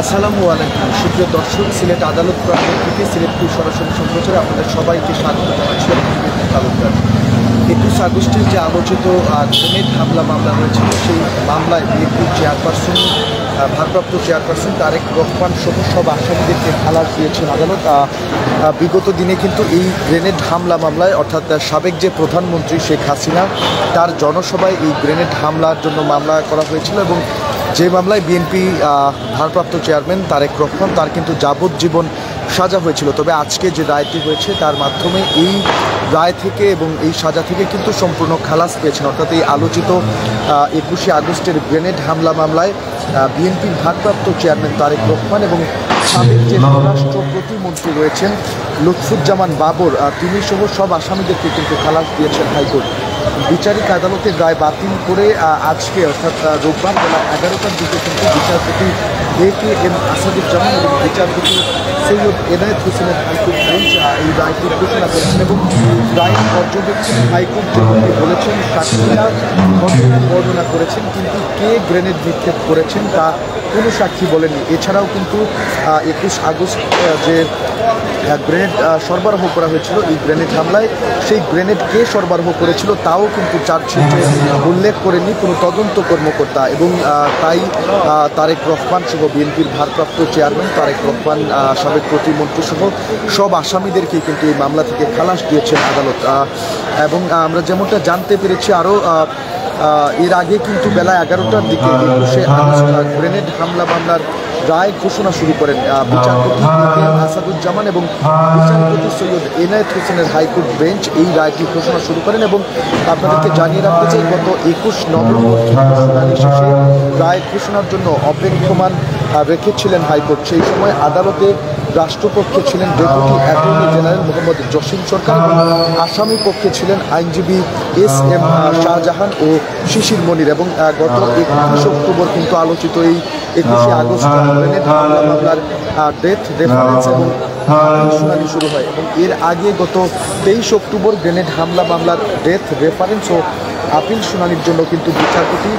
আসসালামু আলাইকুম সুপ্রিয় দর্শক, সিলেট আদালত প্রাঙ্গণ থেকে সিলেটপুর সরাসরি সম্প্রচারে আপনাদের সবাইকে স্বাগত জানাচ্ছি। তালুকদার 21 আগস্টের যে আলোচিত গ্রেনেড হামলা মামলা হয়েছিল, সেই মামলায় বিএনপির চেয়ারপারসন, ভারপ্রাপ্ত চেয়ারপারসন তারেক রহমান সহ সব আসামিদেরকে খালাস দিয়েছেন আদালত। বিগত দিনে কিন্তু এই গ্রেনেড হামলা মামলায়, অর্থাৎ সাবেক যে প্রধানমন্ত্রী শেখ হাসিনা, তার জনসভায় এই গ্রেনেড হামলার জন্য মামলা করা হয়েছিল এবং যে মামলায় বিএনপি ভারপ্রাপ্ত চেয়ারম্যান তারেক রহমান তার কিন্তু যাবজ্জীবন সাজা হয়েছিল। তবে আজকে যে রায়টি হয়েছে তার মাধ্যমে এই রায় থেকে এবং এই সাজা থেকে কিন্তু সম্পূর্ণ খালাস পেয়েছেন। অর্থাৎ এই আলোচিত 21শে আগস্টের গ্রেনেড হামলা মামলায় বিএনপির ভারপ্রাপ্ত চেয়ারম্যান তারেক রহমান এবং সাবেক যে স্বরাষ্ট্র প্রতিমন্ত্রী রয়েছেন লুৎফুজ্জামান বাবর, তিনি সহ সব আসামিদেরকে কিন্তু খালাস দিয়েছেন হাইকোর্ট। বিচারিক আদালতের রায় বাতিল করে আজকে অর্থাৎ রোববার বেলা 11টার দিকে কিন্তু বিচারপতি AKM আসাদুজ্জামান এবং বিচারপতি সৈয়দ এনায়েত হোসেনের হাইকোর্ট বেঞ্চ এই রায়টি ঘোষণা করেছেন এবং রায়ের পর্যবেক্ষণ হাইকোর্ট যেমনটি বলেছেন, সাক্ষীরা ঘটনা বর্ণনা করেছেন, কিন্তু কে গ্রেনেড নিক্ষেপ করেছেন তা কোনো সাক্ষী বলেনি। এছাড়াও কিন্তু 21 আগস্ট যে গ্রেনেড সরবরাহ করা হয়েছিল এই গ্রেনেড হামলায়, সেই গ্রেনেড কে সরবরাহ করেছিল তাও কিন্তু চার্জশিটে উল্লেখ করেনি কোনো তদন্ত কর্মকর্তা। এবং তাই তারেক রহমান সহ বিএনপির ভারপ্রাপ্ত চেয়ারম্যান তারেক রহমান, সাবেক প্রতিমন্ত্রী সহ সব আসামিদেরকেই কিন্তু এই মামলা থেকে খালাস দিয়েছেন আদালত। এবং আমরা যেমনটা জানতে পেরেছি, আরও এর আগে কিন্তু বেলা 11টার দিকে 21শে আগস্ট গ্রেনেড হামলা মামলার রায় ঘোষণা শুরু করেন বিচারপতি AKM আসাদুজ্জামান এবং বিচারপতি সৈয়দ এনায়েত হোসেনের হাইকোর্ট বেঞ্চ এই রায়টি ঘোষণা শুরু করেন। এবং আপনাদেরকে জানিয়ে রাখতে চাই, গত 21 নভেম্বর শুনানি শেষে রায় ঘোষণার জন্য অপেক্ষমান রেখেছিলেন হাইকোর্ট। সেই সময় আদালতে রাষ্ট্রপক্ষে ছিলেন deputy attorney general Mohammad Jasim Sarkar এবং আসামি পক্ষে ছিলেন আইনজীবী SM শাহজাহান ও শিশির মনির। এবং গত 21 অক্টোবর কিন্তু আলোচিত এই 21শে আগস্ট গ্রেনেড হামলা মামলার ডেথ রেফারেন্স এবং শুনানি শুরু হয়। এবং এর আগে গত 23 অক্টোবর গ্রেনেড হামলা মামলার ডেথ রেফারেন্স ও আপিল শুনানির জন্য কিন্তু বিচারপতি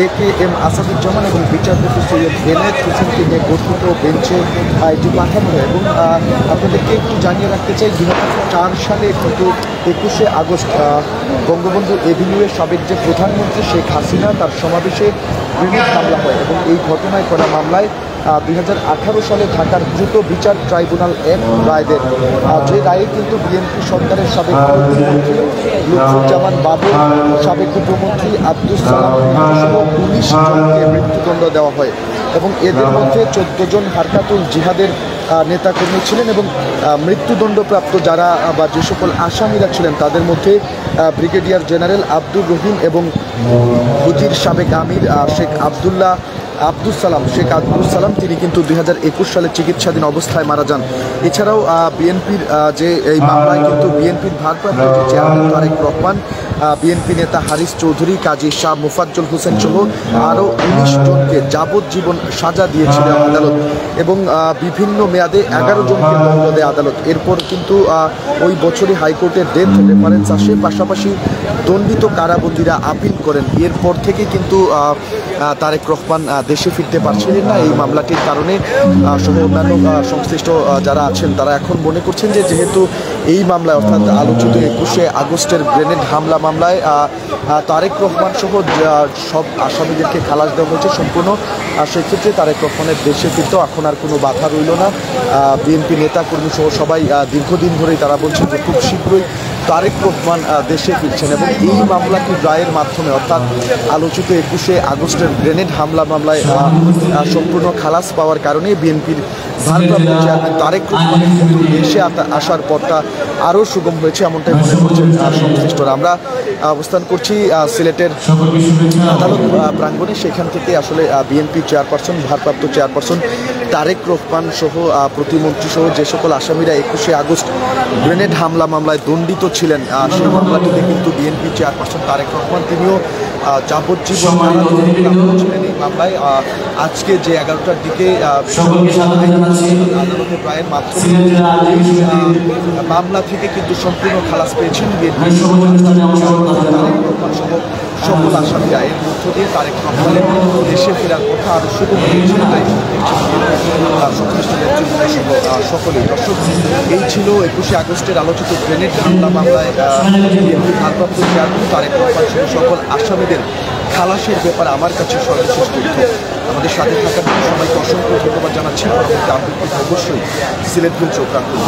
AKM আসাদুজ্জামান এবং বিচারপতি সৈয়দ এনায়েত হোসেনকে নিয়ে গঠিত বেঞ্চে এটি পাঠানো হয়। এবং আপনাদেরকে একটু জানিয়ে রাখতে চাই, 2004 সালে কিন্তু 21শে আগস্ট বঙ্গবন্ধু এভিনিউয়ের সাবেক যে প্রধানমন্ত্রী শেখ হাসিনা, তার সমাবেশে গ্রেনেড হামলা হয় এবং এই ঘটনায় করা মামলায় 2018 সালে ঢাকার দ্রুত বিচার ট্রাইব্যুনাল এক রায় দেন। যে রায়ে কিন্তু বিএনপি সরকারের সাবেক প্রতিমন্ত্রী লুৎফুজ্জামান বাবর, সাবেক উপমন্ত্রী আব্দুস সালাম সহ 19 জনকে মৃত্যুদণ্ড দেওয়া হয় এবং এদের মধ্যে 14 জন হারকাতুল জিহাদের নেতাকর্মী ছিলেন। এবং মৃত্যুদণ্ডপ্রাপ্ত যারা বা যে সকল আসামিরা ছিলেন তাদের মধ্যে ব্রিগেডিয়ার জেনারেল আব্দুর রহিম এবং হুজির সাবেক আমির শেখ আব্দুস সালাম, তিনি কিন্তু 2021 সালে চিকিৎসাধীন অবস্থায় মারা যান। এছাড়াও বিএনপির যে এই মামলায় কিন্তু বিএনপির ভারপ্রাপ্ত চেয়ারম্যান তারেক রহমান, বিএনপি নেতা হারিস চৌধুরী, কাজী শাহ মুফাজ্জল হোসেন সহ আরও 19 জনকে যাবজ্জীবন সাজা দিয়েছিলেন আদালত এবং বিভিন্ন মেয়াদে 11 জনকে দণ্ড দেয় আদালত। এরপর কিন্তু ওই বছরই হাইকোর্টের ডেথ রেফারেন্স আসে, পাশাপাশি দণ্ডিত কারাবন্দীরা আপিল করেন। এরপর থেকে কিন্তু তারেক রহমান দেশে ফিরতে পারছিলেন না। এই মামলাটির কারণে সহ অন্যান্য সংশ্লিষ্ট যারা আছেন তারা এখন মনে করছেন যে যেহেতু এই মামলায়, অর্থাৎ আলোচিত 21শে আগস্টের গ্রেনেড হামলা মামলায় তারেক রহমান সহ সব আসামিদেরকে খালাস দেওয়া হয়েছে সম্পূর্ণ, সেক্ষেত্রে তারেক রহমানের দেশে ফিরতেও এখন আর কোনো বাধা রইল না। বিএনপি নেতাকর্মী সহ সবাই দীর্ঘদিন ধরেই তারা বলছেন যে খুব শীঘ্রই তারেক রহমান দেশে ফিরছেন। এবং এই মামলাটি রায়ের মাধ্যমে, অর্থাৎ আলোচিত 21শে আগস্টের গ্রেনেড হামলা মামলায় সম্পূর্ণ খালাস পাওয়ার কারণে বিএনপির ভারপ্রাপ্ত চেয়ারম্যান তারেক রহমানের কিন্তু দেশে আসার পথটা আরও সুগম হয়েছে, এমনটাই মনে করছেন সংশ্লিষ্টরা। আমরা অবস্থান করছি সিলেটের আদালত প্রাঙ্গণে, সেখান থেকে আসলে বিএনপি চেয়ারপারসন, ভারপ্রাপ্ত চেয়ারপারসন তারেক রহমান সহ প্রতিমন্ত্রী সহ যে সকল আসামিরা 21শে আগস্ট গ্রেনেড হামলা মামলায় দণ্ডিত ছিলেন, সেই মামলাটিতে কিন্তু বিএনপি চেয়ারপারসন তারেক রহমান তিনিও যাবজ্জীবন ছিলেন এই মামলায়। আজকে যে 11টার দিকে আদালতে প্রায় মাত্র মামলা থেকে কিন্তু সম্পূর্ণ খালাস পেয়েছেন সকল আসামিরা। এর মধ্য দিয়ে তারেক রহমানের দেশে ফেরার কথা আরও শুরু হয়েছিল, তাই সংশ্লিষ্ট নেতৃবৃন্দ সকলেই। দর্শক, এই ছিল 21শে আগস্টের আলোচিত গ্রেনেড হামলা মামলায় ভারপ্রাপ্ত চেয়ারম্যান তারেক রহমান সহ সকল আসামিদের খালাসের ব্যাপারে আমার কাছে সর্বশেষ তথ্য। আমাদের সাথে থাকার জন্য সবাইকে অসংখ্য ধন্যবাদ জানাচ্ছি। অবশ্যই সিলেট চোখ রাখুন।